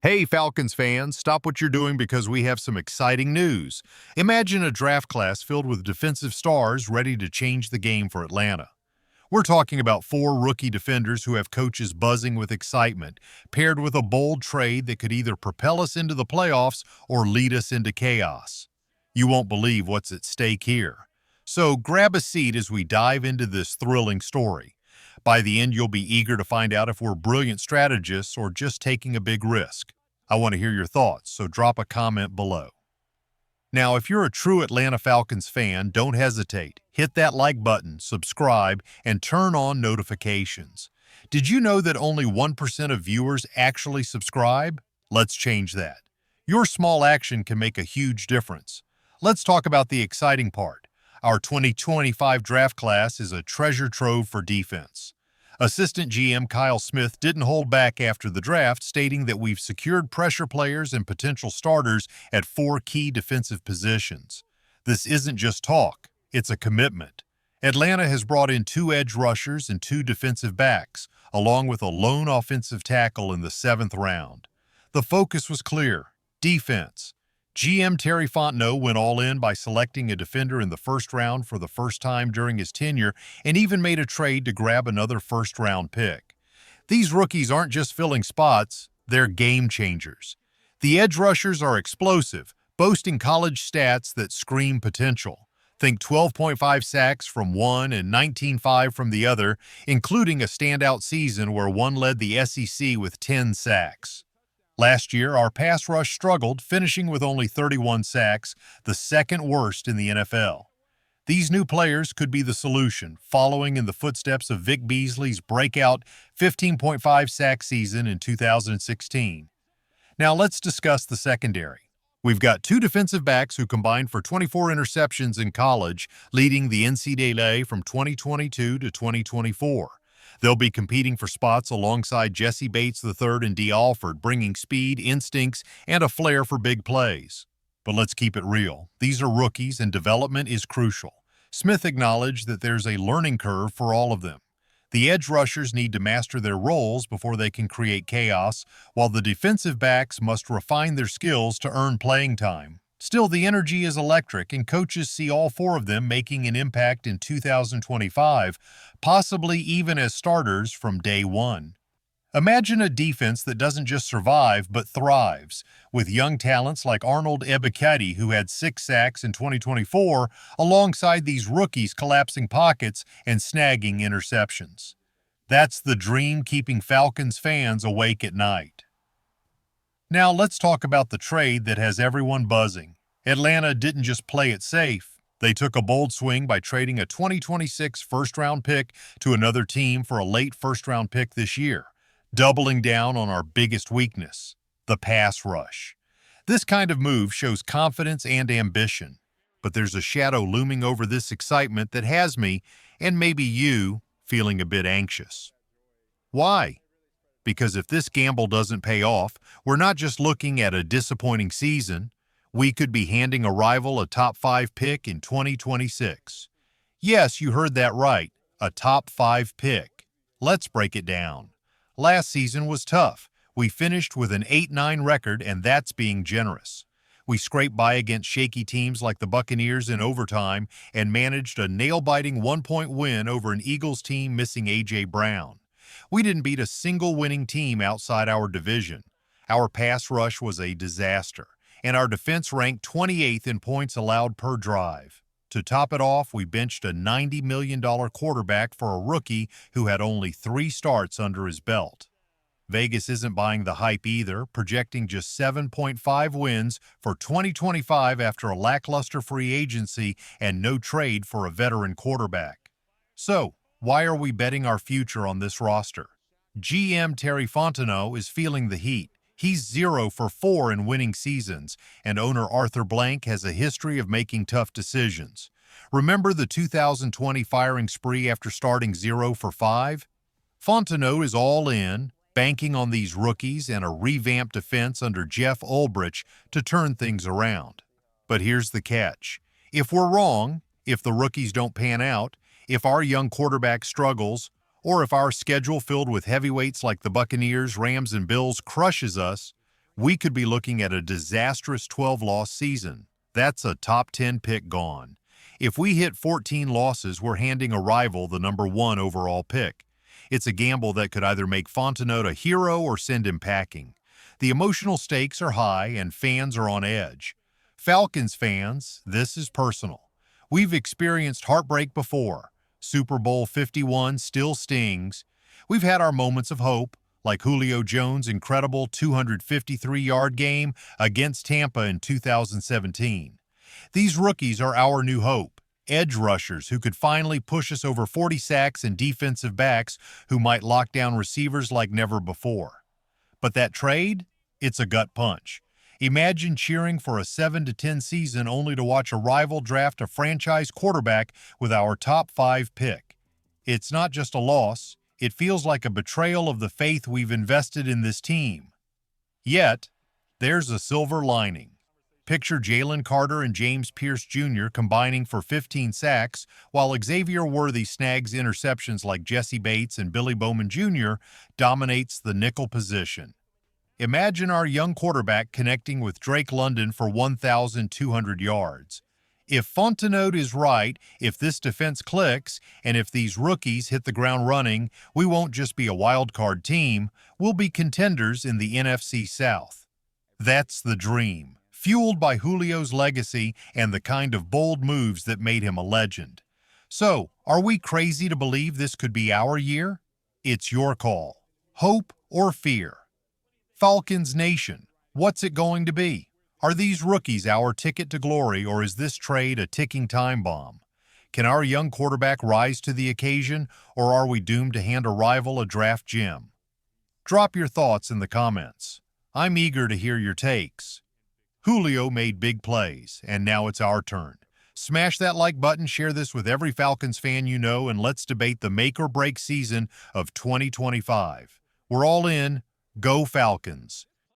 Hey, Falcons fans, stop what you're doing because we have some exciting news. Imagine a draft class filled with defensive stars ready to change the game for Atlanta. We're talking about four rookie defenders who have coaches buzzing with excitement, paired with a bold trade that could either propel us into the playoffs or lead us into chaos. You won't believe what's at stake here. So grab a seat as we dive into this thrilling story. By the end, you'll be eager to find out if we're brilliant strategists or just taking a big risk. I want to hear your thoughts, so drop a comment below. Now, if you're a true Atlanta Falcons fan, don't hesitate. Hit that like button, subscribe, and turn on notifications. Did you know that only 1% of viewers actually subscribe? Let's change that. Your small action can make a huge difference. Let's talk about the exciting part. Our 2025 draft class is a treasure trove for defense. Assistant GM Kyle Smith didn't hold back after the draft, stating that we've secured pressure players and potential starters at four key defensive positions. This isn't just talk, it's a commitment. Atlanta has brought in two edge rushers and two defensive backs, along with a lone offensive tackle in the 7th round. The focus was clear: defense. GM Terry Fontenot went all in by selecting a defender in the 1st round for the first time during his tenure and even made a trade to grab another 1st-round pick. These rookies aren't just filling spots, they're game changers. The edge rushers are explosive, boasting college stats that scream potential. Think 12.5 sacks from one and 19.5 from the other, including a standout season where one led the SEC with 10 sacks. Last year, our pass rush struggled, finishing with only 31 sacks, the 2nd worst in the NFL. These new players could be the solution, following in the footsteps of Vic Beasley's breakout 15.5 sack season in 2016. Now let's discuss the secondary. We've got two defensive backs who combined for 24 interceptions in college, leading the NCAA from 2022 to 2024. They'll be competing for spots alongside Jesse Bates III and Dee Alford, bringing speed, instincts, and a flair for big plays. But let's keep it real. These are rookies, and development is crucial. Smith acknowledged that there's a learning curve for all of them. The edge rushers need to master their roles before they can create chaos, while the defensive backs must refine their skills to earn playing time. Still, the energy is electric, and coaches see all four of them making an impact in 2025, possibly even as starters from day one. Imagine a defense that doesn't just survive, but thrives, with young talents like Arnold Ebiketie, who had 6 sacks in 2024, alongside these rookies collapsing pockets and snagging interceptions. That's the dream keeping Falcons fans awake at night. Now let's talk about the trade that has everyone buzzing. Atlanta didn't just play it safe. They took a bold swing by trading a 2026 first-round pick to another team for a late first-round pick this year, doubling down on our biggest weakness, the pass rush. This kind of move shows confidence and ambition, but there's a shadow looming over this excitement that has me, and maybe you, feeling a bit anxious. Why? Because if this gamble doesn't pay off, we're not just looking at a disappointing season, we could be handing a rival a top 5 pick in 2026. Yes, you heard that right, a top 5 pick. Let's break it down. Last season was tough. We finished with an 8-9 record, and that's being generous. We scraped by against shaky teams like the Buccaneers in overtime and managed a nail-biting 1-point win over an Eagles team missing A.J. Brown. We didn't beat a single winning team outside our division. Our pass rush was a disaster, and our defense ranked 28th in points allowed per drive. To top it off, we benched a $90 million quarterback for a rookie who had only 3 starts under his belt. Vegas isn't buying the hype either, projecting just 7.5 wins for 2025 after a lackluster free agency and no trade for a veteran quarterback. So, why are we betting our future on this roster? GM Terry Fontenot is feeling the heat. He's 0 for 4 in winning seasons, and owner Arthur Blank has a history of making tough decisions. Remember the 2020 firing spree after starting 0 for 5? Fontenot is all in, banking on these rookies and a revamped defense under Jeff Ulbrich to turn things around. But here's the catch. If we're wrong, if the rookies don't pan out, if our young quarterback struggles, or if our schedule filled with heavyweights like the Buccaneers, Rams, and Bills crushes us, we could be looking at a disastrous 12-loss season. That's a top 10 pick gone. If we hit 14 losses, we're handing a rival the number 1 overall pick. It's a gamble that could either make Fontenot a hero or send him packing. The emotional stakes are high and fans are on edge. Falcons fans, this is personal. We've experienced heartbreak before. Super Bowl 51 still stings. We've had our moments of hope, like Julio Jones' incredible 253-yard game against Tampa in 2017. These rookies are our new hope, edge rushers who could finally push us over 40 sacks and defensive backs who might lock down receivers like never before. But that trade? It's a gut punch. Imagine cheering for a 7-10 season only to watch a rival draft a franchise quarterback with our top 5 pick. It's not just a loss, it feels like a betrayal of the faith we've invested in this team. Yet, there's a silver lining. Picture Jalen Carter and James Pierce Jr. combining for 15 sacks, while Xavier Worthy snags interceptions like Jesse Bates and Billy Bowman Jr. dominates the nickel position. Imagine our young quarterback connecting with Drake London for 1,200 yards. If Fontenot is right, if this defense clicks, and if these rookies hit the ground running, we won't just be a wild-card team, we'll be contenders in the NFC South. That's the dream, fueled by Julio's legacy and the kind of bold moves that made him a legend. So, are we crazy to believe this could be our year? It's your call. Hope or fear? Falcons Nation, what's it going to be? Are these rookies our ticket to glory, or is this trade a ticking time bomb? Can our young quarterback rise to the occasion, or are we doomed to hand a rival a draft gem? Drop your thoughts in the comments. I'm eager to hear your takes. Julio made big plays, and now it's our turn. Smash that like button, share this with every Falcons fan you know, and let's debate the make-or-break season of 2025. We're all in. Go Falcons!